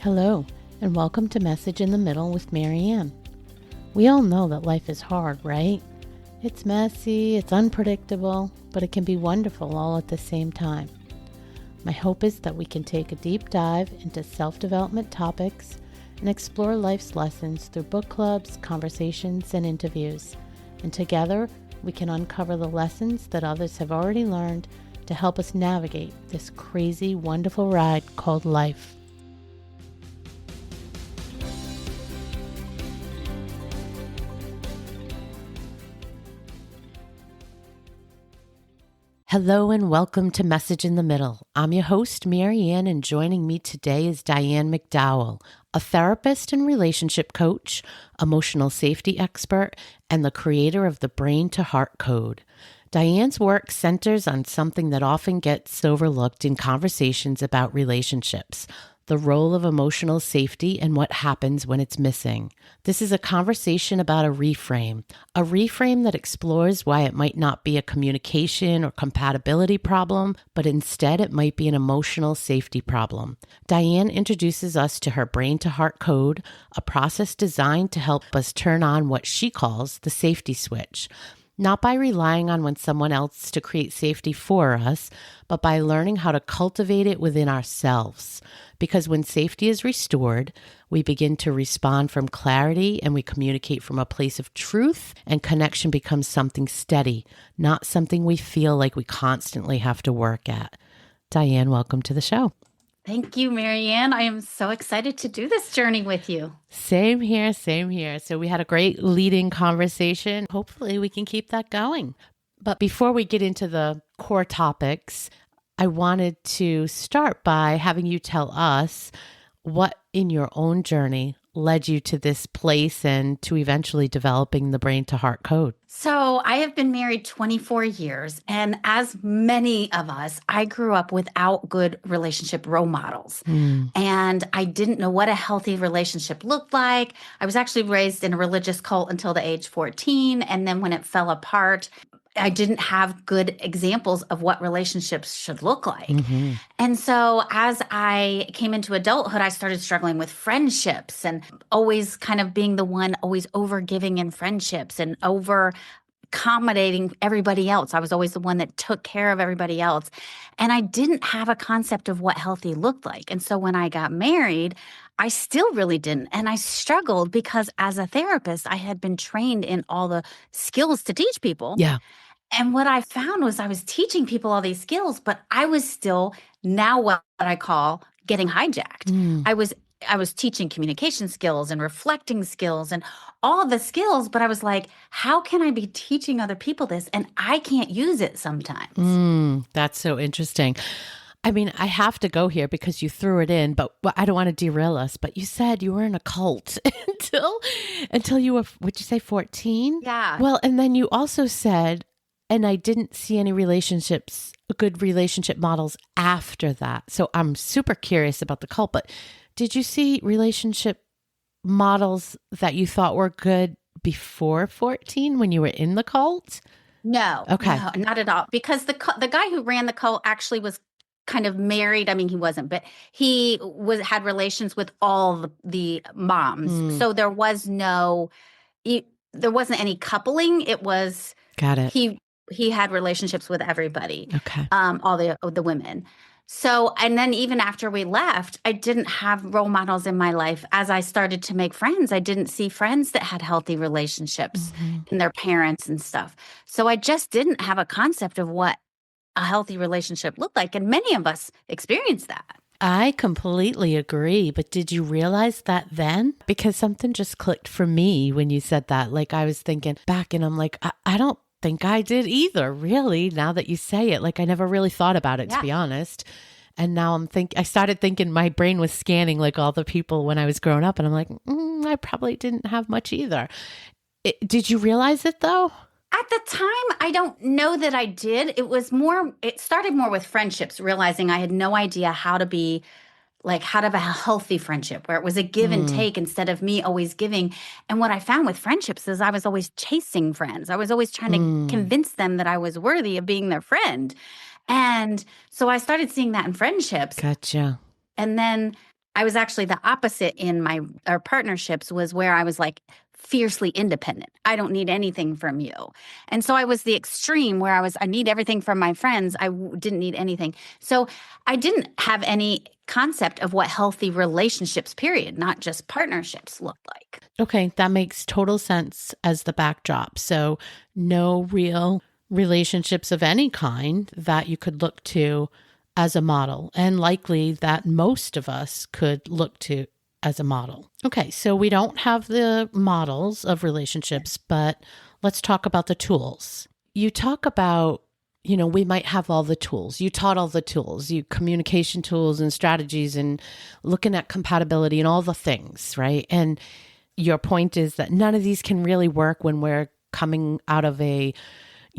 Hello, and welcome to Message in the Middle with Marianne. We all know that life is hard, right? It's messy, it's unpredictable, but it can be wonderful all at the same time. My hope is that we can take a deep dive into self-development topics and explore life's lessons through book clubs, conversations, and interviews. And together, we can uncover the lessons that others have already learned to help us navigate this crazy, wonderful ride called life. Hello and welcome to Message in the Middle. I'm your host, Marianne, and joining me today is Diane McDowell, a therapist and relationship coach, emotional safety expert, and the creator of the Brain to Heart Code. Diane's work centers on something that often gets overlooked in conversations about relationships: the role of emotional safety and what happens when it's missing. This is a conversation about a reframe that explores why it might not be a communication or compatibility problem, but instead it might be an emotional safety problem. Diane introduces us to her Brain to Heart Code, a process designed to help us turn on what she calls the safety switch. Not by relying on someone else to create safety for us, but by learning how to cultivate it within ourselves. Because when safety is restored, we begin to respond from clarity and we communicate from a place of truth, and connection becomes something steady, not something we feel like we constantly have to work at. Diane, welcome to the show. Thank you, Marianne. I am so excited to do this journey with you. Same here, same here. So we had a great leading conversation. Hopefully we can keep that going. But before we get into the core topics, I wanted to start by having you tell us what in your own journey led you to this place and to eventually developing the Brain to Heart Code. So I have been married 24 years, and as many of us, I grew up without good relationship role models. And I didn't know what a healthy relationship looked like. I was actually raised in a religious cult until the age 14, and then when it fell apart, I didn't have good examples of what relationships should look like. And so as I came into adulthood, I started struggling with friendships and always kind of being the one always over giving in friendships and over accommodating everybody else. I was always the one that took care of everybody else. And I didn't have a concept of what healthy looked like. And so when I got married, I still really didn't. And I struggled because as a therapist, I had been trained in all the skills to teach people. Yeah. And what I found was I was teaching people all these skills, but I was still now what I call getting hijacked. I was teaching communication skills and reflecting skills and all the skills, but I was like, how can I be teaching other people this? And I can't use it sometimes. That's so interesting. I mean, I have to go here because you threw it in, but I don't want to derail us. But you said you were in a cult until you were, would you say 14? Yeah. Well, and then you also said, and I didn't see any good relationship models after that. So I'm super curious about the cult, but did you see relationship models that you thought were good before 14 when you were in the cult? No. Okay. No, not at all. Because the guy who ran the cult actually was kind of married. I mean, he wasn't, but he had relations with all the moms. So there wasn't any coupling. It was Got it. He had relationships with everybody. Okay. All the women. So, and then even after we left, I didn't have role models in my life. As I started to make friends, I didn't see friends that had healthy relationships and their parents and stuff. So I just didn't have a concept of what a healthy relationship looked like. And many of us experienced that. I completely agree. But did you realize that then? Because something just clicked for me when you said that. Like I was thinking back and I'm like, I don't think I did either, really, now that you say it. Like I never really thought about it, to be honest. And now I started thinking my brain was scanning like all the people when I was growing up. And I'm like, I probably didn't have much either. Did you realize it though? At the time, I don't know that I did. It started more with friendships, realizing I had no idea how to have a healthy friendship where it was a give and take instead of me always giving. And what I found with friendships is I was always chasing friends. I was always trying to convince them that I was worthy of being their friend. And so I started seeing that in friendships. Gotcha. And then I was actually the opposite in our partnerships, was where I was like fiercely independent. I don't need anything from you. And so I was the extreme where I need everything from my friends. Didn't need anything. So I didn't have any concept of what healthy relationships, period, not just partnerships, looked like. Okay, that makes total sense as the backdrop. So no real relationships of any kind that you could look to as a model, and likely that most of us could look to as a model. Okay, so we don't have the models of relationships, but let's talk about the tools. You talk about, we might have all the tools. You taught all the tools, communication tools and strategies and looking at compatibility and all the things, right? And your point is that none of these can really work when we're coming out of a,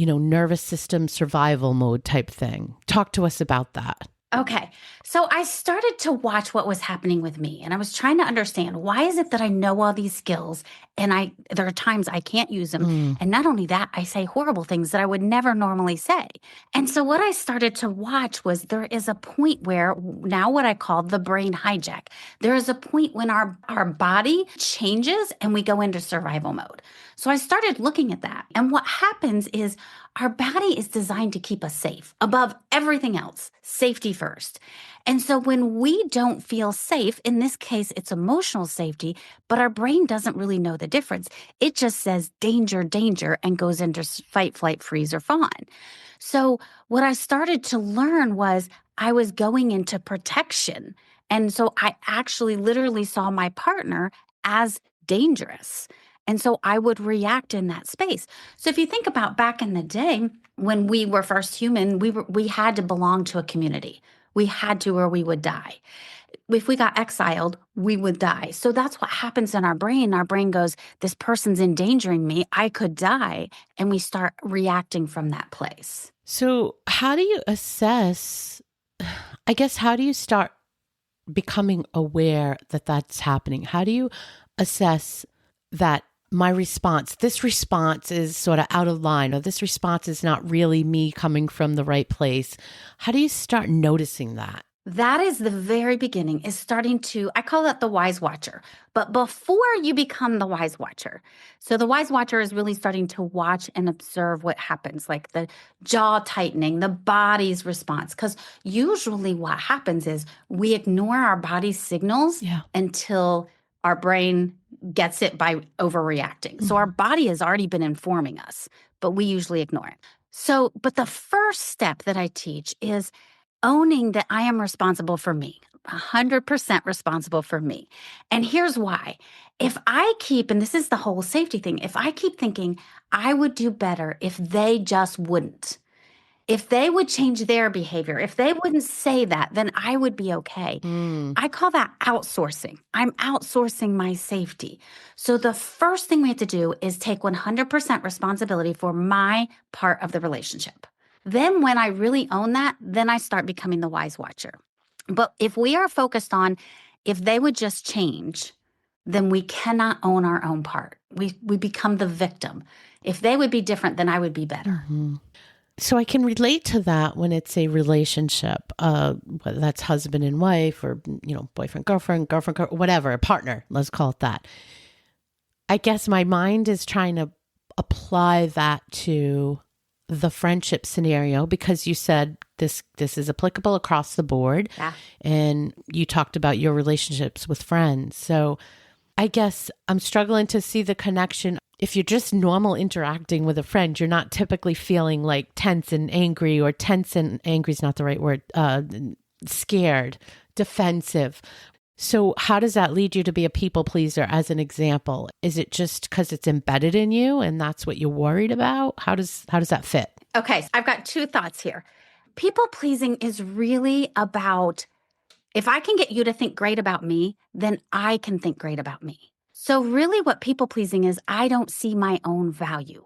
nervous system survival mode type thing. Talk to us about that. Okay. So I started to watch what was happening with me, and I was trying to understand, why is it that I know all these skills and there are times I can't use them. And not only that, I say horrible things that I would never normally say. And so what I started to watch was there is a point where now what I call the brain hijack. There is a point when our body changes and we go into survival mode. So I started looking at that. And what happens is our body is designed to keep us safe above everything else, safety first. And so when we don't feel safe, in this case, it's emotional safety, but our brain doesn't really know the difference. It just says danger, danger, and goes into fight, flight, freeze, or fawn. So what I started to learn was I was going into protection. And so I actually literally saw my partner as dangerous. And so I would react in that space. So if you think about back in the day, when we were first human, we had to belong to a community. We had to, or we would die. If we got exiled, we would die. So that's what happens in our brain. Our brain goes, this person's endangering me. I could die. And we start reacting from that place. So how do you assess, how do you start becoming aware that that's happening? How do you assess that this response is sort of out of line, or this response is not really me coming from the right place? How do you start noticing that? That is the very beginning, is starting to, I call that the wise watcher. But before you become the wise watcher, so the wise watcher is really starting to watch and observe what happens, like the jaw tightening, the body's response. Because usually what happens is we ignore our body's signals until our brain gets it by overreacting. So our body has already been informing us, but we usually ignore it. So, but the first step that I teach is owning that I am responsible for me, 100% responsible for me. And here's why. If I keep, and this is the whole safety thing, if I keep thinking I would do better if they just wouldn't, if they would change their behavior, if they wouldn't say that, then I would be okay. I call that outsourcing. I'm outsourcing my safety. So the first thing we have to do is take 100% responsibility for my part of the relationship. Then when I really own that, then I start becoming the wise watcher. But if we are focused on if they would just change, then we cannot own our own part. We become the victim. If they would be different, then I would be better. So I can relate to that when it's a relationship, whether that's husband and wife or, boyfriend, girlfriend, whatever, a partner, let's call it that. I guess my mind is trying to apply that to the friendship scenario, because you said this is applicable across the board. Yeah. And you talked about your relationships with friends. So I guess I'm struggling to see the connection. If you're just normal interacting with a friend, you're not typically feeling like tense and angry, or tense and angry is not the right word, scared, defensive. So how does that lead you to be a people pleaser, as an example? Is it just because it's embedded in you and that's what you're worried about? How does that fit? Okay, I've got two thoughts here. People pleasing is really about, if I can get you to think great about me, then I can think great about me. So really what people pleasing is, I don't see my own value.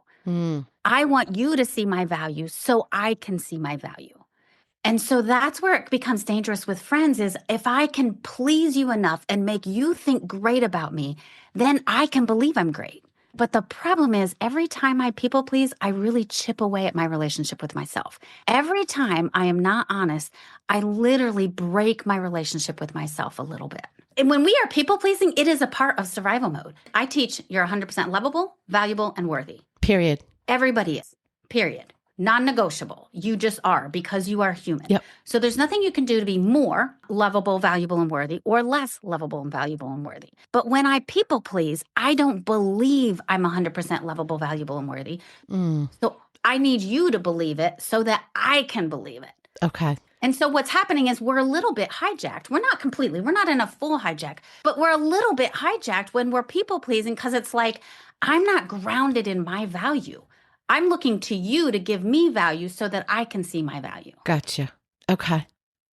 I want you to see my value so I can see my value. And so that's where it becomes dangerous with friends, is if I can please you enough and make you think great about me, then I can believe I'm great. But the problem is, every time I people please, I really chip away at my relationship with myself. Every time I am not honest, I literally break my relationship with myself a little bit. And when we are people pleasing, it is a part of survival mode. I teach you're 100% lovable, valuable, and worthy. Period. Everybody is, period. Non-negotiable. You just are because you are human. Yep. So there's nothing you can do to be more lovable, valuable, and worthy or less lovable and valuable and worthy. But when I people please, I don't believe I'm 100% lovable, valuable, and worthy. So I need you to believe it so that I can believe it. Okay. And so what's happening is we're a little bit hijacked. We're not in a full hijack, but we're a little bit hijacked when we're people pleasing because it's like, I'm not grounded in my value. I'm looking to you to give me value so that I can see my value. Gotcha. Okay.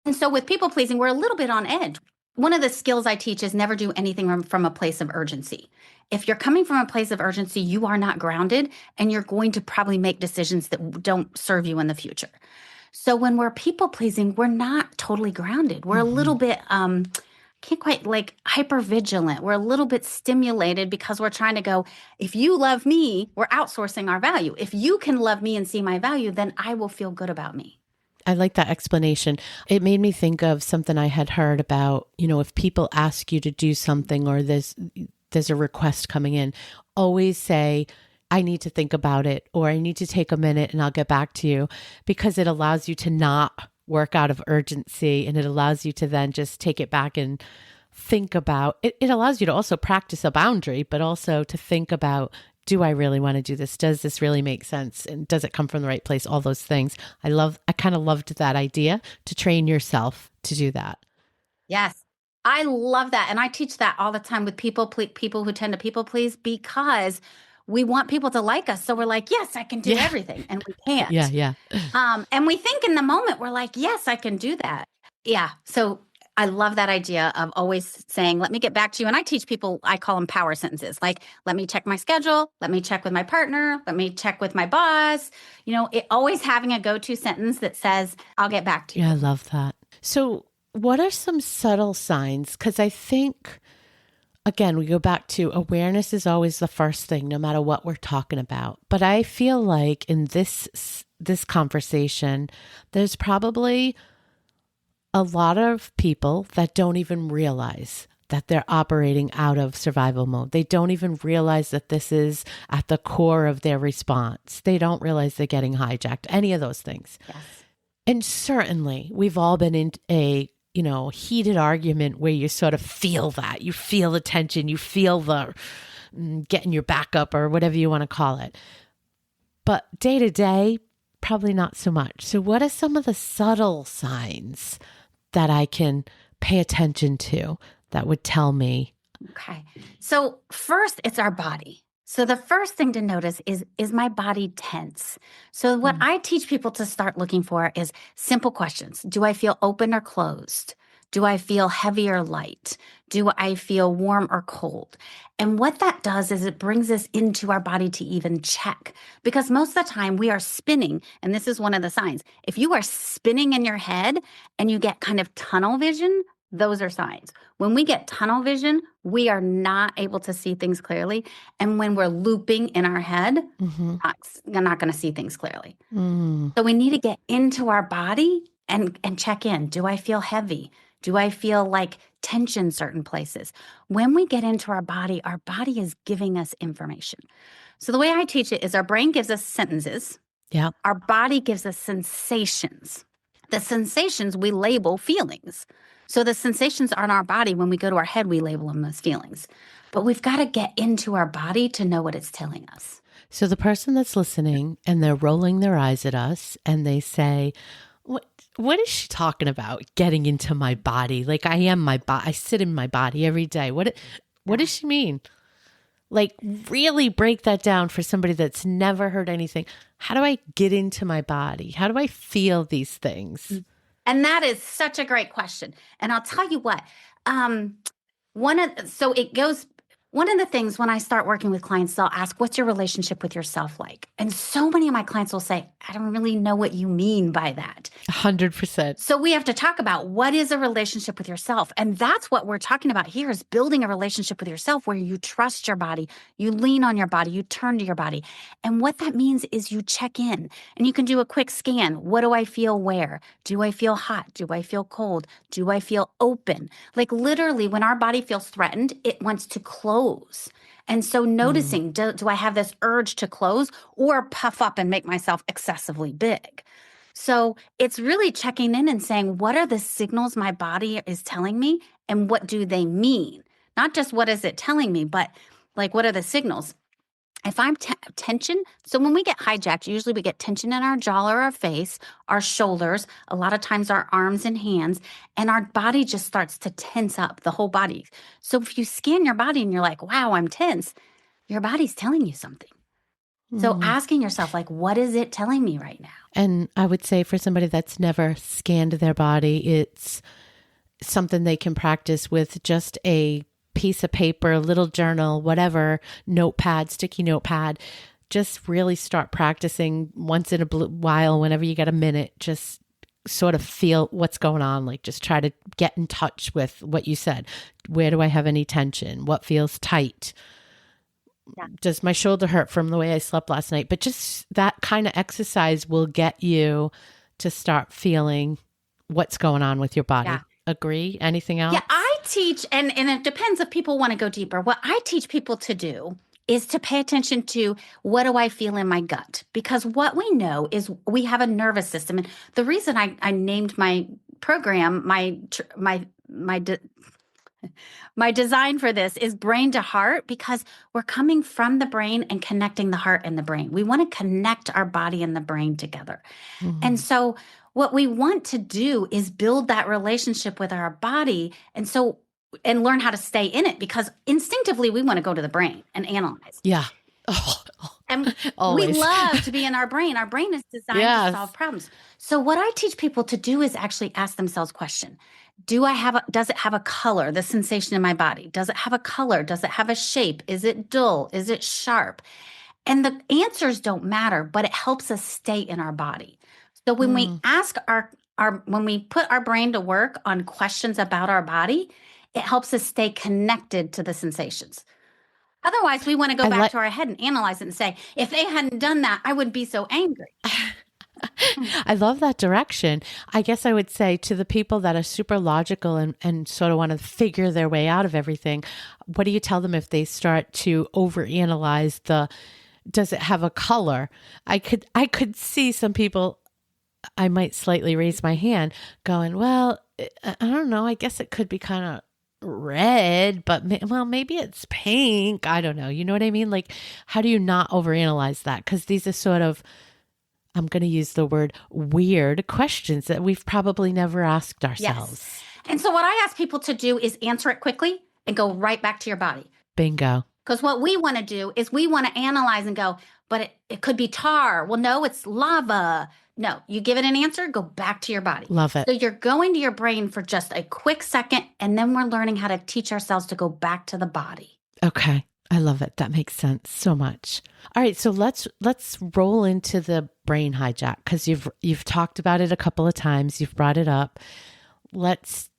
And so with people pleasing, we're a little bit on edge. One of the skills I teach is never do anything from a place of urgency. If you're coming from a place of urgency, you are not grounded and you're going to probably make decisions that don't serve you in the future. So when we're people pleasing, we're not totally grounded. We're a little bit, can't quite like hyper vigilant. We're a little bit stimulated because we're trying to go, if you love me, we're outsourcing our value. If you can love me and see my value, then I will feel good about me. I like that explanation. It made me think of something I had heard about, if people ask you to do something or there's a request coming in, always say, I need to think about it, or I need to take a minute and I'll get back to you, because it allows you to not work out of urgency, and it allows you to then just take it back and think about it. It allows you to also practice a boundary, but also to think about, do I really want to do this? Does this really make sense? And does it come from the right place? All those things. I kind of loved that idea to train yourself to do that. Yes. I love that. And I teach that all the time with people who tend to people please, because we want people to like us. So we're like, yes, I can do everything. And we can't. Yeah. And we think in the moment, we're like, yes, I can do that. Yeah. So I love that idea of always saying, let me get back to you. And I teach people, I call them power sentences. Like, let me check my schedule. Let me check with my partner. Let me check with my boss. Always having a go-to sentence that says, I'll get back to you. Yeah, I love that. So what are some subtle signs? Because I think, again, we go back to awareness is always the first thing, no matter what we're talking about. But I feel like in this conversation, there's probably a lot of people that don't even realize that they're operating out of survival mode. They don't even realize that this is at the core of their response. They don't realize they're getting hijacked, any of those things. Yes. And certainly we've all been in a heated argument where you sort of feel that. You feel the tension, you feel the getting your back up or whatever you want to call it. But day to day, probably not so much. So what are some of the subtle signs that I can pay attention to that would tell me? Okay. So first, it's our body. So the first thing to notice is my body tense? So what I teach people to start looking for is simple questions. Do I feel open or closed? Do I feel heavy or light? Do I feel warm or cold? And what that does is it brings us into our body to even check, because most of the time we are spinning. And this is one of the signs. If you are spinning in your head and you get kind of tunnel vision, those are signs. When we get tunnel vision, we are not able to see things clearly. And when we're looping in our head, we're not going to see things clearly. So we need to get into our body and check in. Do I feel heavy? Do I feel like tension certain places? When we get into our body is giving us information. So the way I teach it is our brain gives us sentences. Yeah. Our body gives us sensations. The sensations we label feelings. So the sensations are in our body. When we go to our head, we label them as feelings. But we've got to get into our body to know what it's telling us. So the person that's listening and they're rolling their eyes at us and they say, what is she talking about? Getting into my body? Like I am my body. I sit in my body every day. What does she mean? Like really break that down for somebody that's never heard anything. How do I get into my body? How do I feel these things? And that is such a great question. And I'll tell you what, so it goes, one of the things when I start working with clients, they'll ask, what's your relationship with yourself like? And so many of my clients will say, I don't really know what you mean by that. 100%. So we have to talk about what is a relationship with yourself. And that's what we're talking about here is building a relationship with yourself where you trust your body, you lean on your body, you turn to your body. And what that means is you check in and you can do a quick scan. What do I feel where? Do I feel hot? Do I feel cold? Do I feel open? Like literally when our body feels threatened, it wants to close. And so noticing, do I have this urge to close or puff up and make myself excessively big? So it's really checking in and saying, what are the signals my body is telling me and what do they mean? Not just what is it telling me, but like, what are the signals? If I'm tension, so when we get hijacked, usually we get tension in our jaw or our face, our shoulders, a lot of times our arms and hands, and our body just starts to tense up, the whole body. So if you scan your body and you're like, wow, I'm tense, your body's telling you something. So asking yourself, like, what is it telling me right now? And I would say for somebody that's never scanned their body, it's something they can practice with just a piece of paper, a little journal, whatever, notepad, sticky notepad. Just really start practicing once in a while, whenever you get a minute, just sort of feel what's going on. Like just try to get in touch with what you said. Where do I have any tension? What feels tight? Yeah. Does my shoulder hurt from the way I slept last night? But just that kind of exercise will get you to start feeling what's going on with your body. Yeah. Agree? Anything else? Yeah, I teach, and it depends if people want to go deeper. What I teach people to do is to pay attention to what do I feel in my gut? Because what we know is we have a nervous system. And the reason I named my program, my design for this is brain to heart, because we're coming from the brain and connecting the heart and the brain. We want to connect our body and the brain together. And so what we want to do is build that relationship with our body and learn how to stay in it, because instinctively we want to go to the brain and analyze. Yeah. Oh, And always. we love to be in our brain. Our brain is designed to solve problems. So what I teach people to do is actually ask themselves a question. Does it have a color, the sensation in my body? Does it have a color? Does it have a shape? Is it dull? Is it sharp? And the answers don't matter, but it helps us stay in our body. So when we ask when we put our brain to work on questions about our body, it helps us stay connected to the sensations. Otherwise, we want to go back to our head and analyze it and say, if they hadn't done that, I wouldn't be so angry. I love that direction. I guess I would say to the people that are super logical and sort of want to figure their way out of everything, what do you tell them if they start to overanalyze does it have a color? I could see some people, I might slightly raise my hand going, well, I don't know. I guess it could be kind of red, but maybe it's pink. I don't know. You know what I mean? Like, how do you not overanalyze that? Because these are sort of, I'm going to use the word weird questions that we've probably never asked ourselves. Yes. And so what I ask people to do is answer it quickly and go right back to your body. Bingo. Because what we want to do is we want to analyze and go, but it could be tar. Well, no, it's lava. No, you give it an answer, go back to your body. Love it. So you're going to your brain for just a quick second, and then we're learning how to teach ourselves to go back to the body. Okay. I love it. That makes sense so much. All right. So let's roll into the brain hijack, because you've talked about it a couple of times. You've brought it up. Let's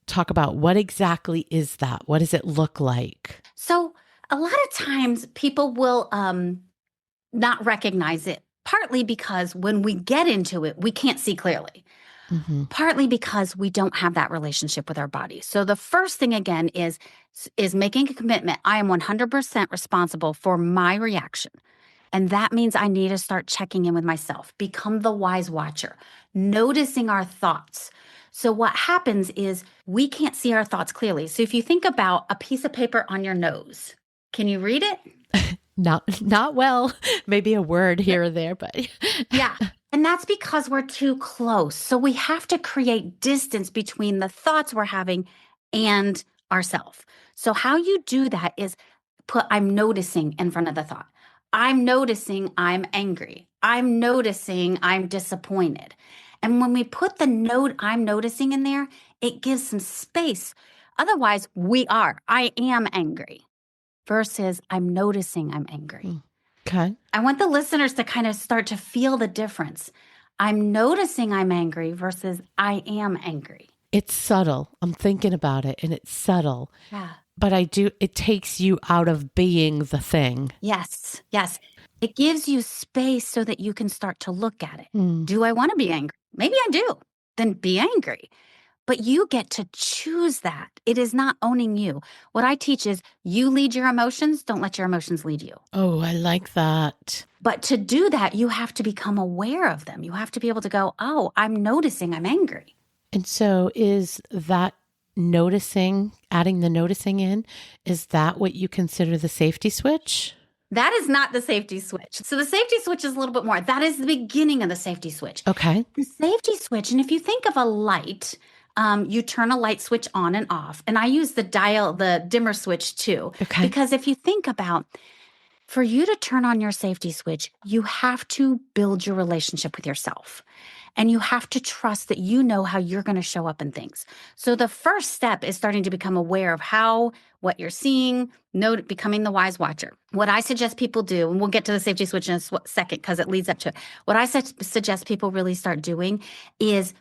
talk about what exactly is that? What does it look like? So a lot of times people will not recognize it, partly because when we get into it, we can't see clearly. Partly because we don't have that relationship with our body. So the first thing, again, is making a commitment. I am 100% responsible for my reaction. And that means I need to start checking in with myself, become the wise watcher, noticing our thoughts. So what happens is we can't see our thoughts clearly. So if you think about a piece of paper on your nose, can you read it? Not well, maybe a word here or there, but yeah. And that's because we're too close. So we have to create distance between the thoughts we're having and ourselves. So how you do that is put I'm noticing in front of the thought. I'm noticing I'm angry. I'm noticing I'm disappointed. And when we put the note I'm noticing in there, it gives some space. Otherwise, I am angry. versus I'm noticing I'm angry. Okay. I want the listeners to kind of start to feel the difference. I'm noticing I'm angry versus I am angry. It's subtle. I'm thinking about it and it's subtle. Yeah. But it takes you out of being the thing. Yes. Yes. It gives you space so that you can start to look at it. Mm. Do I want to be angry? Maybe I do. Then be angry. But you get to choose that. It is not owning you. What I teach is you lead your emotions. Don't let your emotions lead you. Oh, I like that. But to do that, you have to become aware of them. You have to be able to go, oh, I'm noticing I'm angry. And so is that noticing, adding the noticing in, is that what you consider the safety switch? That is not the safety switch. So the safety switch is a little bit more. That is the beginning of the safety switch. Okay. The safety switch, and if you think of a light, you turn a light switch on and off. And I use the dimmer switch too. Okay. Because if you think about, for you to turn on your safety switch, you have to build your relationship with yourself. And you have to trust that you know how you're going to show up in things. So the first step is starting to become aware of what you're seeing, becoming the wise watcher. What I suggest people do, and we'll get to the safety switch in a second because it leads up to it. What I suggest people really start doing is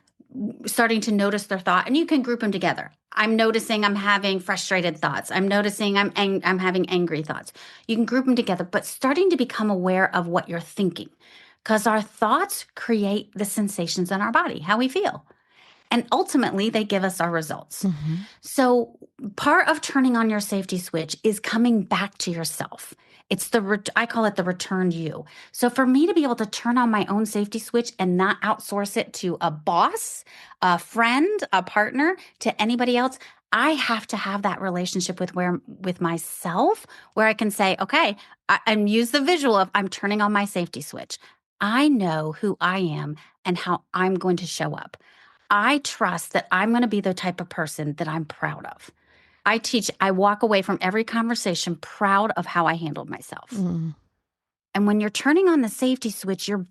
starting to notice their thought, and you can group them together. I'm noticing I'm having frustrated thoughts. I'm noticing I'm having angry thoughts. You can group them together, but starting to become aware of what you're thinking. Because our thoughts create the sensations in our body, how we feel. And ultimately, they give us our results. Mm-hmm. So part of turning on your safety switch is coming back to yourself. It's I call it the returned you. So for me to be able to turn on my own safety switch and not outsource it to a boss, a friend, a partner, to anybody else, I have to have that relationship with myself where I can say, okay, and use the visual of I'm turning on my safety switch. I know who I am and how I'm going to show up. I trust that I'm going to be the type of person that I'm proud of. I walk away from every conversation proud of how I handled myself. Mm. And when you're turning on the safety switch, you're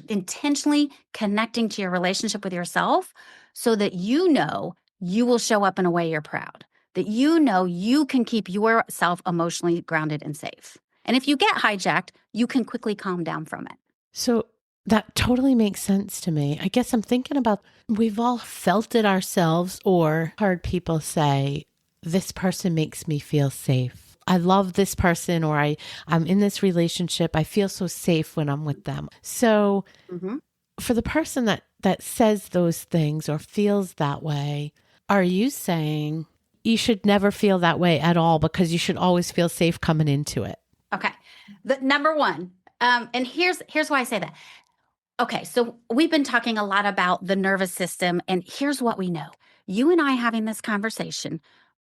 intentionally connecting to your relationship with yourself so that you know you will show up in a way you're proud, that you know you can keep yourself emotionally grounded and safe. And if you get hijacked, you can quickly calm down from it. So that totally makes sense to me. I guess I'm thinking about, we've all felt it ourselves or heard people say, this person makes me feel safe. I love this person, or I'm in this relationship. I feel so safe when I'm with them. So for the person that says those things or feels that way, are you saying you should never feel that way at all because you should always feel safe coming into it? Okay. The number one, and here's why I say that. Okay, so we've been talking a lot about the nervous system, and here's what we know. You and I having this conversation,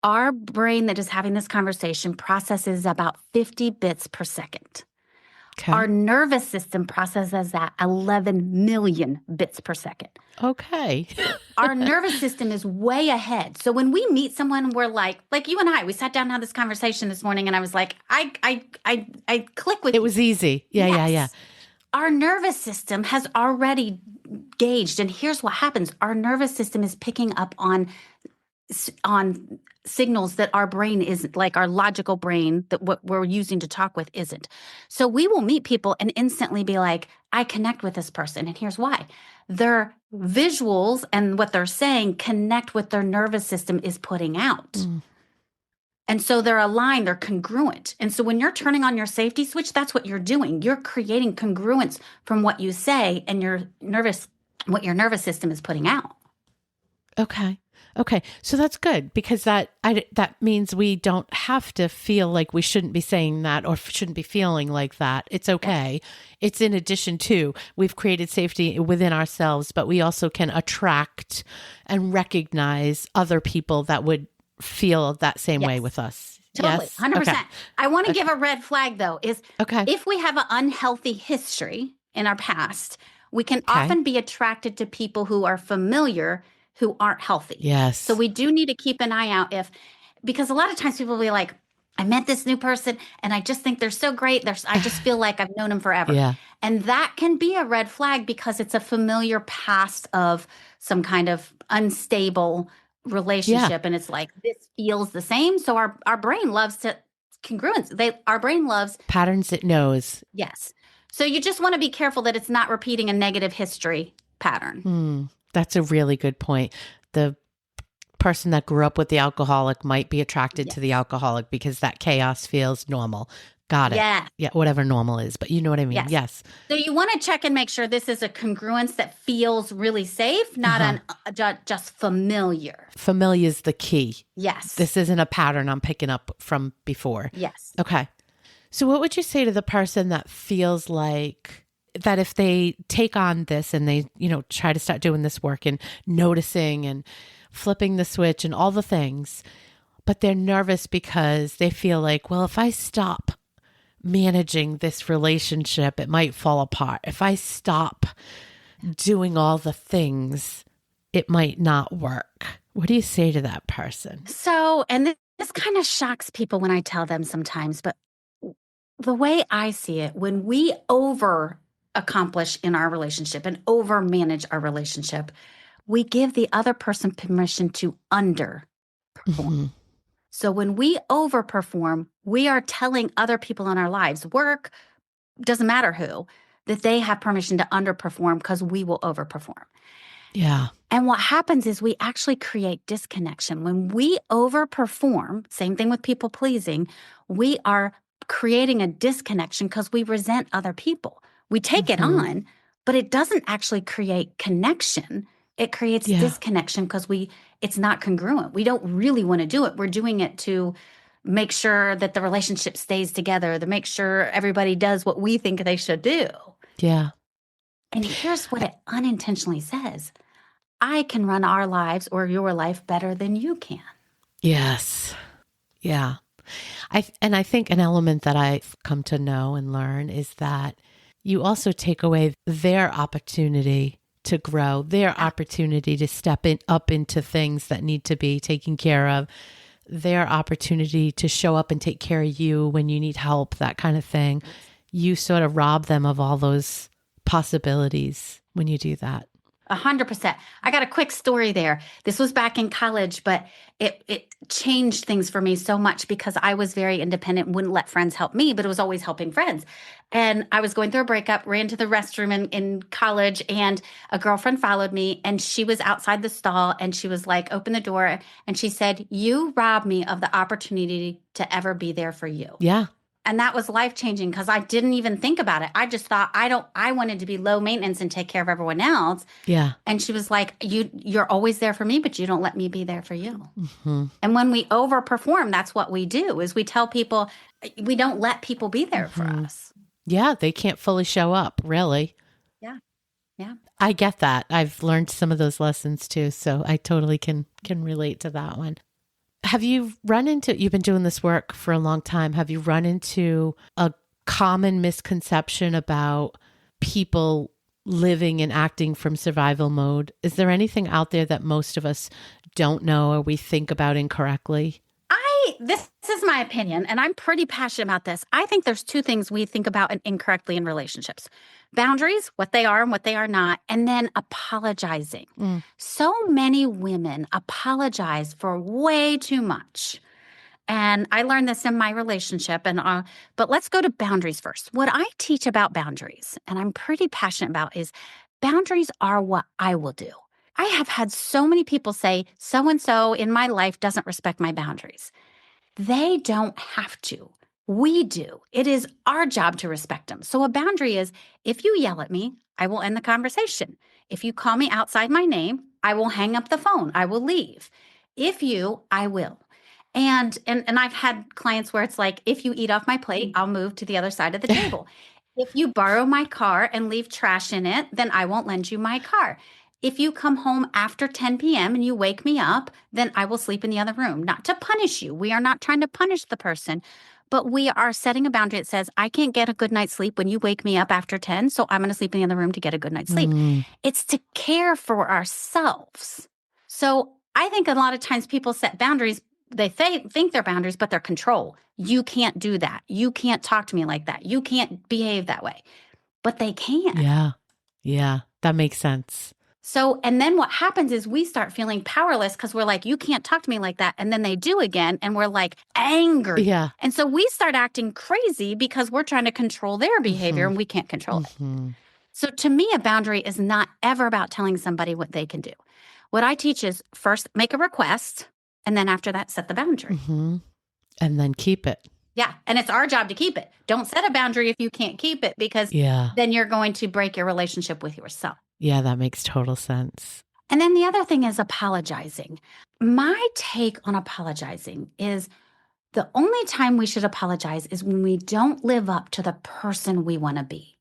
our brain that is having this conversation processes about 50 bits per second. Okay. Our nervous system processes that 11 million bits per second. Okay. Our nervous system is way ahead. So when we meet someone, we're like you and I, we sat down and had this conversation this morning, and I was like, I click with you. It was easy. Yeah. Our nervous system has already gauged, and here's what happens. Our nervous system is picking up on signals that our brain isn't, like our logical brain that what we're using to talk with isn't. So we will meet people and instantly be like, I connect with this person. And here's why. Their visuals and what they're saying connect with their nervous system is putting out. Mm. And so they're aligned, they're congruent. And so when you're turning on your safety switch, that's what you're doing. You're creating congruence from what you say and what your nervous system is putting out. Okay. So that's good, because that means we don't have to feel like we shouldn't be saying that or shouldn't be feeling like that. It's okay. It's in addition to, we've created safety within ourselves, but we also can attract and recognize other people that would feel that same way with us. Totally. Yes? 100%. Okay. I want to give a red flag though, is if we have an unhealthy history in our past, we can often be attracted to people who are familiar, who aren't healthy. Yes. So we do need to keep an eye out because a lot of times people will be like, I met this new person and I just think they're so great. I just feel like I've known them forever. Yeah. And that can be a red flag because it's a familiar past of some kind of unstable relationship. And it's like, this feels the same. So our brain loves to congruence. Our brain loves patterns it knows. yes. So you just want to be careful that it's not repeating a negative history pattern. That's a really good point. The person that grew up with the alcoholic might be attracted to the alcoholic because that chaos feels normal. Got it. Yeah. Yeah, whatever normal is, but you know what I mean? Yes. So you want to check and make sure this is a congruence that feels really safe, not just familiar. Familiar is the key. Yes. This isn't a pattern I'm picking up from before. Yes. Okay. So what would you say to the person that feels like that if they take on this and they, try to start doing this work and noticing and flipping the switch and all the things, but they're nervous because they feel like, well, if I stop managing this relationship, it might fall apart. If I stop doing all the things, it might not work. What do you say to that person? So, and this kind of shocks people when I tell them sometimes, but the way I see it, when we over accomplish in our relationship and over manage our relationship, we give the other person permission to underperform. So when we overperform, we are telling other people in our lives, work, doesn't matter who, that they have permission to underperform because we will overperform. Yeah. And what happens is we actually create disconnection. When we overperform, same thing with people pleasing, we are creating a disconnection because we resent other people. We take it on, but it doesn't actually create connection. It creates disconnection because it's not congruent. We don't really want to do it. We're doing it to make sure that the relationship stays together, to make sure everybody does what we think they should do. Yeah. And here's what it unintentionally says. I can run our lives or your life better than you can. Yes. Yeah. I think an element that I've come to know and learn is that you also take away their opportunity to grow, their opportunity to step up into things that need to be taken care of, their opportunity to show up and take care of you when you need help, that kind of thing. You sort of rob them of all those possibilities when you do that. 100%. I got a quick story there. This was back in college, but it changed things for me so much because I was very independent, wouldn't let friends help me, but it was always helping friends. And I was going through a breakup, ran to the restroom in college, and a girlfriend followed me, and she was outside the stall, and she was like, open the door. And she said, you robbed me of the opportunity to ever be there for you. Yeah. And that was life-changing because I didn't even think about it. I just thought I wanted to be low maintenance and take care of everyone else. Yeah. And she was like, you're always there for me, but you don't let me be there for you. And when we overperform, that's what we do, is we tell people, we don't let people be there for us. Yeah. They can't fully show up, really. Yeah. Yeah. I get that. I've learned some of those lessons too. So I totally can relate to that one. Have you you've been doing this work for a long time. Have you run into a common misconception about people living and acting from survival mode? Is there anything out there that most of us don't know or we think about incorrectly? This is my opinion, and I'm pretty passionate about this. I think there's two things we think about incorrectly in relationships. Boundaries, what they are and what they are not, and then apologizing. So many women apologize for way too much. And I learned this in my relationship. But let's go to boundaries first. What I teach about boundaries, and I'm pretty passionate about, is boundaries are what I will do. I have had so many people say, so-and-so in my life doesn't respect my boundaries. They don't have to. We do. It is our job to respect them. So a boundary is, if you yell at me, I will end the conversation. If you call me outside my name, I will hang up the phone. I will leave. I will. And I've had clients where it's like, if you eat off my plate, I'll move to the other side of the table. If you borrow my car and leave trash in it, then I won't lend you my car. If you come home after 10 p.m. and you wake me up, then I will sleep in the other room. Not to punish you. We are not trying to punish the person, but we are setting a boundary that says, I can't get a good night's sleep when you wake me up after 10, so I'm going to sleep in the other room to get a good night's sleep. It's to care for ourselves. So I think a lot of times people set boundaries. They think they're boundaries, but they're control. You can't do that. You can't talk to me like that. You can't behave that way. But they can. Yeah. Yeah. That makes sense. So, and then what happens is we start feeling powerless because we're like, you can't talk to me like that. And then they do again. And we're like angry. Yeah. And so we start acting crazy because we're trying to control their behavior and we can't control it. So to me, a boundary is not ever about telling somebody what they can do. What I teach is first make a request. And then after that, set the boundary. And then keep it. Yeah. And it's our job to keep it. Don't set a boundary if you can't keep it, because then you're going to break your relationship with yourself. Yeah, that makes total sense. And then the other thing is apologizing. My take on apologizing is the only time we should apologize is when we don't live up to the person we want to be.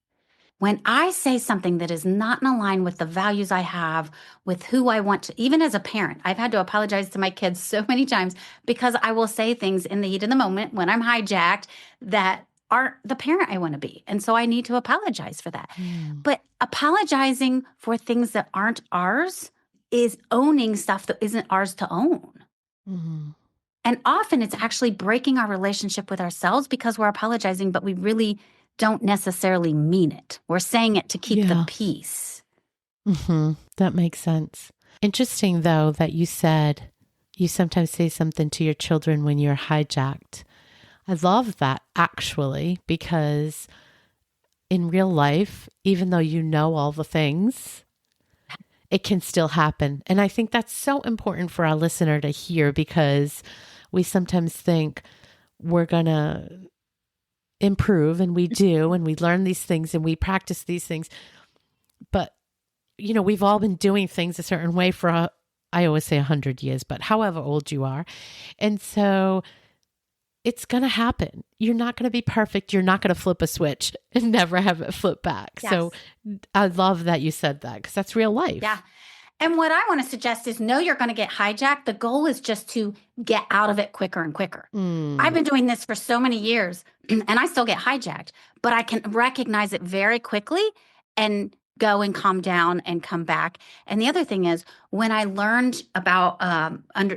When I say something that is not in line with the values I have, with who I want to, even as a parent, I've had to apologize to my kids so many times because I will say things in the heat of the moment when I'm hijacked that aren't the parent I want to be. And so I need to apologize for that. But apologizing for things that aren't ours is owning stuff that isn't ours to own. And often it's actually breaking our relationship with ourselves because we're apologizing, but we really don't necessarily mean it. We're saying it to keep the peace. That makes sense. Interesting, though, that you said you sometimes say something to your children when you're hijacked. I love that, actually, because in real life, even though you know all the things, it can still happen. And I think that's so important for our listener to hear, because we sometimes think we're going to improve, and we do, and we learn these things and we practice these things. But, we've all been doing things a certain way for, I always say 100 years, but however old you are. And so it's going to happen. You're not going to be perfect. You're not going to flip a switch and never have it flip back. Yes. So I love that you said that, because that's real life. Yeah. And what I want to suggest is know you're going to get hijacked. The goal is just to get out of it quicker and quicker. I've been doing this for so many years and I still get hijacked, but I can recognize it very quickly and go and calm down and come back. And the other thing is, when I learned about,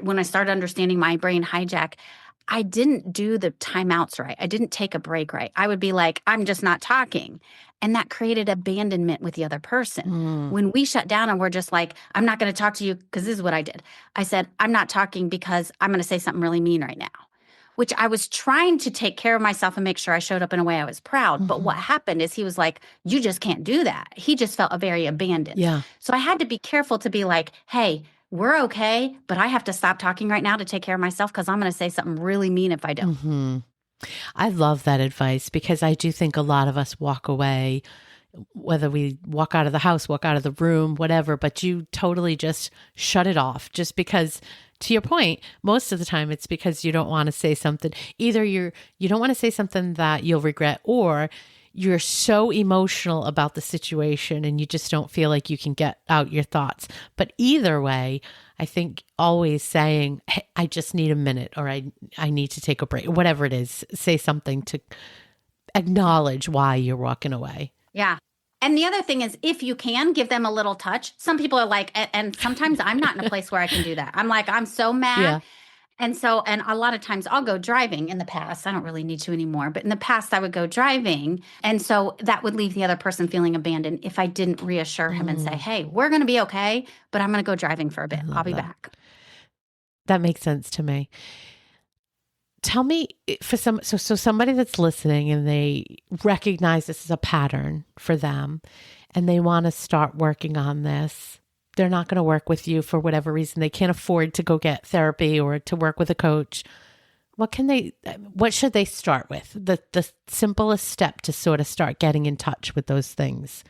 when I started understanding my brain hijack, I didn't do the timeouts right. I didn't take a break right. I would be like, I'm just not talking. And that created abandonment with the other person. When we shut down and we're just like, I'm not going to talk to you, because this is what I did. I said, I'm not talking because I'm going to say something really mean right now, which I was trying to take care of myself and make sure I showed up in a way I was proud. But what happened is he was like, you just can't do that. He just felt very abandoned. Yeah. So I had to be careful to be like, hey, we're okay, but I have to stop talking right now to take care of myself, because I'm going to say something really mean if I don't. I love that advice, because I do think a lot of us walk away, whether we walk out of the house, walk out of the room, whatever, but you totally just shut it off, just because, to your point, most of the time it's because you don't want to say something. Either you don't want to say something that you'll regret, or you're so emotional about the situation and you just don't feel like you can get out your thoughts. But either way, I think always saying, hey, I just need a minute, or I need to take a break, whatever it is, say something to acknowledge why you're walking away. Yeah. And the other thing is, if you can, give them a little touch. Some people are like, and sometimes I'm not in a place where I can do that. I'm like, I'm so mad. Yeah. And a lot of times I'll go driving. In the past, I don't really need to anymore, but in the past I would go driving. And so that would leave the other person feeling abandoned if I didn't reassure him and say, hey, we're going to be okay, but I'm going to go driving for a bit. I'll be back. That makes sense to me. Tell me, so somebody that's listening and they recognize this as a pattern for them and they want to start working on this. They're not going to work with you for whatever reason. They can't afford to go get therapy or to work with a coach. What should they start with? The simplest step to sort of start getting in touch with those things.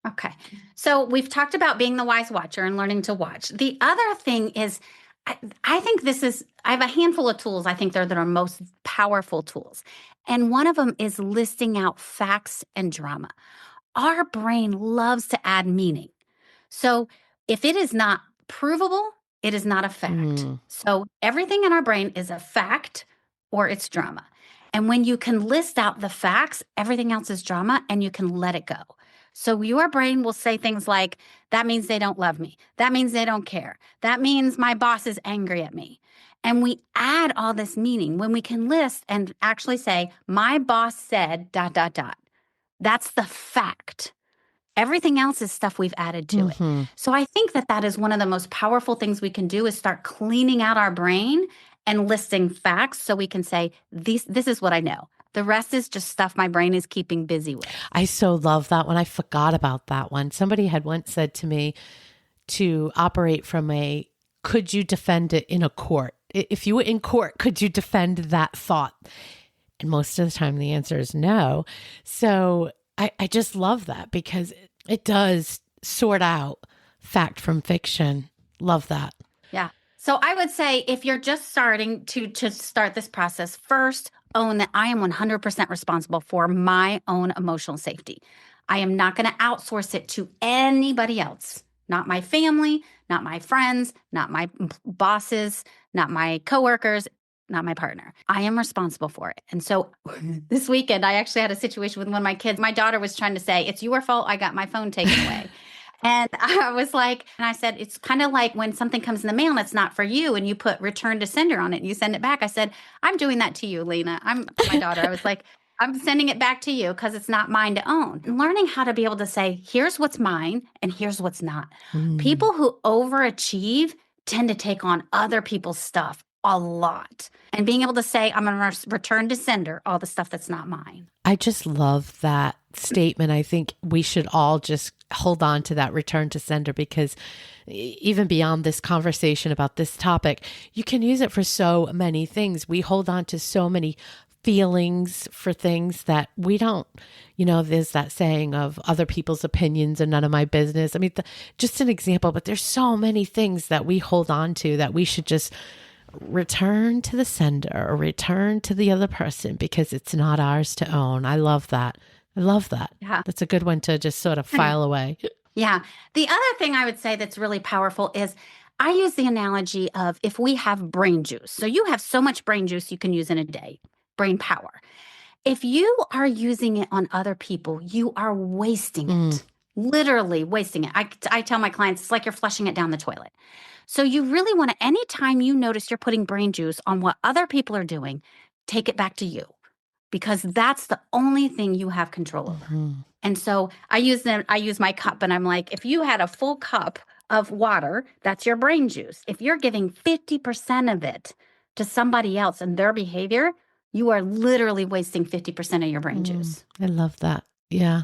Okay. So we've talked about being the wise watcher and learning to watch. The other thing is, I think I have a handful of tools I think that are most powerful tools. And one of them is listing out facts and drama. Our brain loves to add meaning. So if it is not provable, it is not a fact. So everything in our brain is a fact or it's drama. And when you can list out the facts, everything else is drama, and you can let it go. So your brain will say things like, that means they don't love me. That means they don't care. That means my boss is angry at me. And we add all this meaning when we can list and actually say, my boss said ... That's the fact. Everything else is stuff we've added to Mm-hmm. it. So I think that that is one of the most powerful things we can do is start cleaning out our brain and listing facts so we can say, this is what I know. The rest is just stuff my brain is keeping busy with. I so love that one. I forgot about that one. Somebody had once said to me to operate from a, could you defend it in a court? If you were in court, could you defend that thought? And most of the time the answer is no. So I just love that because it does sort out fact from fiction. Love that. Yeah. So I would say if you're just starting to start this process, first own that I am 100% responsible for my own emotional safety. I am not going to outsource it to anybody else, not my family, not my friends, not my bosses, not my coworkers, not my partner. I am responsible for it. And so this weekend, I actually had a situation with one of my kids. My daughter was trying to say, it's your fault I got my phone taken away. And I was like, and I said, it's kind of like when something comes in the mail and it's not for you and you put return to sender on it and you send it back. I said, I'm doing that to you, Lena. I'm my daughter. I was like, I'm sending it back to you because it's not mine to own. And learning how to be able to say, here's what's mine and here's what's not. People who overachieve tend to take on other people's stuff a lot. And being able to say, I'm going to return to sender all the stuff that's not mine. I just love that statement. I think we should all just hold on to that return to sender because even beyond this conversation about this topic, you can use it for so many things. We hold on to so many feelings for things that we don't, there's that saying of other people's opinions are none of my business. I mean, just an example, but there's so many things that we hold on to that we should just return to the sender or return to the other person because it's not ours to own. I love that. I love that. Yeah. That's a good one to just sort of file away. Yeah. The other thing I would say that's really powerful is I use the analogy of if we have brain juice. So you have so much brain juice you can use in a day, brain power. If you are using it on other people, you are wasting it, literally wasting it. I tell my clients, it's like you're flushing it down the toilet. So you really want to, anytime you notice you're putting brain juice on what other people are doing, take it back to you because that's the only thing you have control over. And so I use my cup and I'm like, if you had a full cup of water, that's your brain juice. If you're giving 50% of it to somebody else and their behavior, you are literally wasting 50% of your brain juice. I love that. Yeah.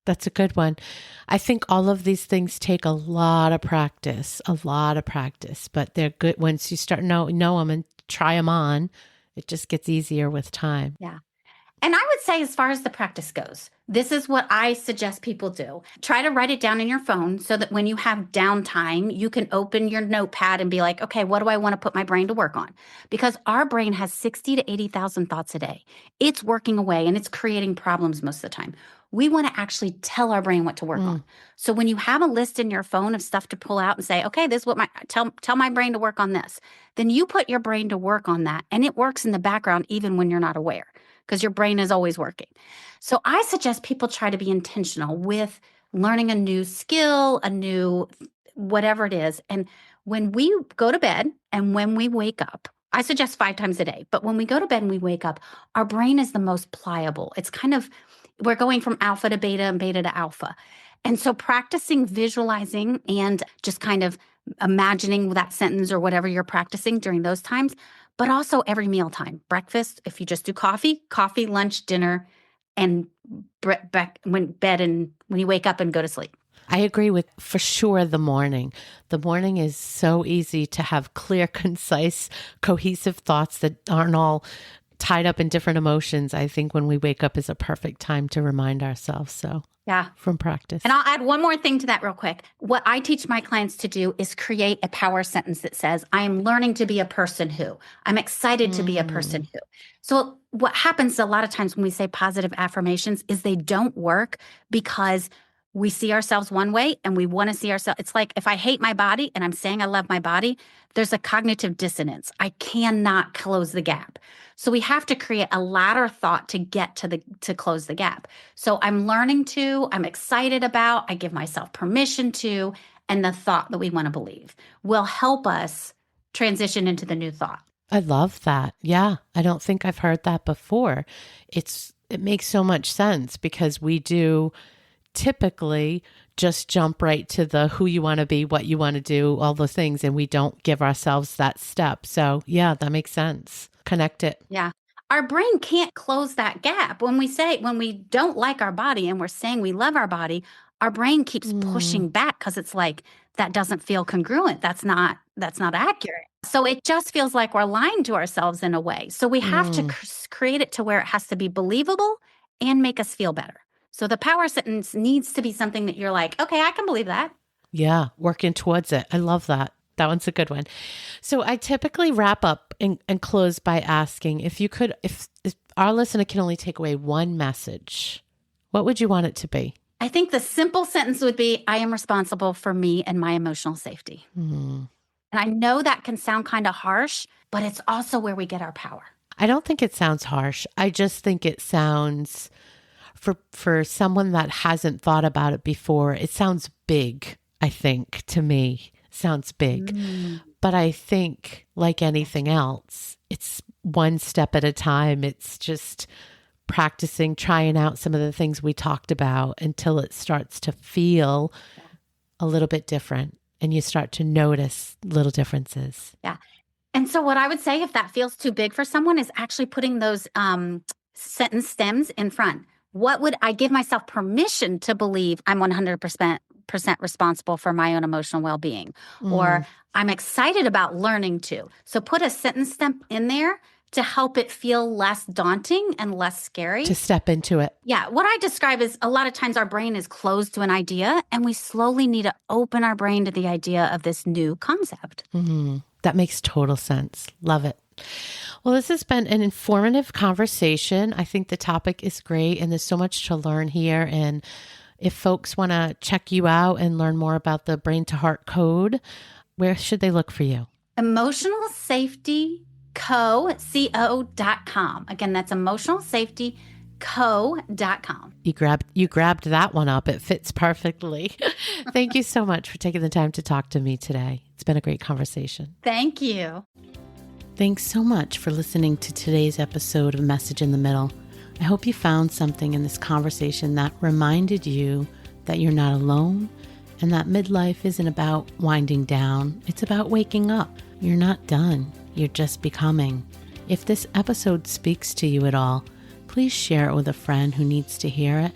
That's a good one. I think all of these things take a lot of practice, but they're good once you start know them and try them on. It just gets easier with time. Yeah. And I would say as far as the practice goes, this is what I suggest people do. Try to write it down in your phone so that when you have downtime, you can open your notepad and be like, okay, what do I want to put my brain to work on? Because our brain has 60 to 80,000 thoughts a day. It's working away and it's creating problems most of the time. We want to actually tell our brain what to work on. So when you have a list in your phone of stuff to pull out and say, okay, this is what tell my brain to work on this, then you put your brain to work on that and it works in the background even when you're not aware because your brain is always working. So I suggest people try to be intentional with learning a new skill, a new whatever it is. And when we go to bed and when we wake up, I suggest 5 times a day, but when we go to bed and we wake up, our brain is the most pliable. It's kind of, we're going from alpha to beta and beta to alpha. And so practicing visualizing and just kind of imagining that sentence or whatever you're practicing during those times, but also every mealtime, breakfast, if you just do coffee, lunch, dinner, and bed and when you wake up and go to sleep. I agree with for sure the morning. The morning is so easy to have clear, concise, cohesive thoughts that aren't all tied up in different emotions. I think when we wake up is a perfect time to remind ourselves. So yeah, from practice. And I'll add one more thing to that real quick. What I teach my clients to do is create a power sentence that says, I am learning to be a person who. I'm excited to be a person who. So what happens a lot of times when we say positive affirmations is they don't work because we see ourselves one way and we want to see ourselves. It's like if I hate my body and I'm saying I love my body, there's a cognitive dissonance. I cannot close the gap. So we have to create a ladder thought to get to close the gap. So I'm learning to, I'm excited about, I give myself permission to, and the thought that we want to believe will help us transition into the new thought. I love that. Yeah. I don't think I've heard that before. It makes so much sense because we do typically just jump right to the who you want to be, what you want to do, all those things. And we don't give ourselves that step. So yeah, that makes sense. Connect it. Yeah. Our brain can't close that gap. When we don't like our body and we're saying we love our body, our brain keeps pushing back because it's like, that doesn't feel congruent. That's not accurate. So it just feels like we're lying to ourselves in a way. So we have to create it to where it has to be believable and make us feel better. So the power sentence needs to be something that you're like, okay, I can believe that. Yeah, working towards it. I love that. That one's a good one. So I typically wrap up and close by asking if our listener can only take away one message, what would you want it to be? I think the simple sentence would be, I am responsible for me and my emotional safety. And I know that can sound kind of harsh, but it's also where we get our power. I don't think it sounds harsh. I just think it sounds, for someone that hasn't thought about it before, it sounds big, I think, to me. Sounds big. But I think, like anything else, it's one step at a time. It's just practicing, trying out some of the things we talked about until it starts to feel a little bit different and you start to notice little differences. Yeah. And so what I would say, if that feels too big for someone, is actually putting those sentence stems in front. What would I give myself permission to believe I'm 100% responsible for my own emotional well-being? Or I'm excited about learning to. So put a sentence stem in there to help it feel less daunting and less scary. To step into it. Yeah. What I describe is a lot of times our brain is closed to an idea and we slowly need to open our brain to the idea of this new concept. That makes total sense. Love it. Well, this has been an informative conversation. I think the topic is great and there's so much to learn here. And if folks want to check you out and learn more about the Brain to Heart Code, where should they look for you? emotionalsafetyco.com. Again, that's emotionalsafetyco.com. You grabbed that one up. It fits perfectly. Thank you so much for taking the time to talk to me today. It's been a great conversation. Thank you. Thanks so much for listening to today's episode of Message in the Middle. I hope you found something in this conversation that reminded you that you're not alone and that midlife isn't about winding down. It's about waking up. You're not done. You're just becoming. If this episode speaks to you at all, please share it with a friend who needs to hear it.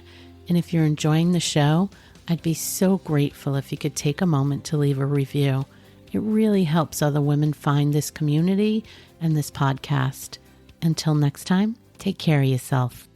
And if you're enjoying the show, I'd be so grateful if you could take a moment to leave a review. It really helps other women find this community and this podcast. Until next time, take care of yourself.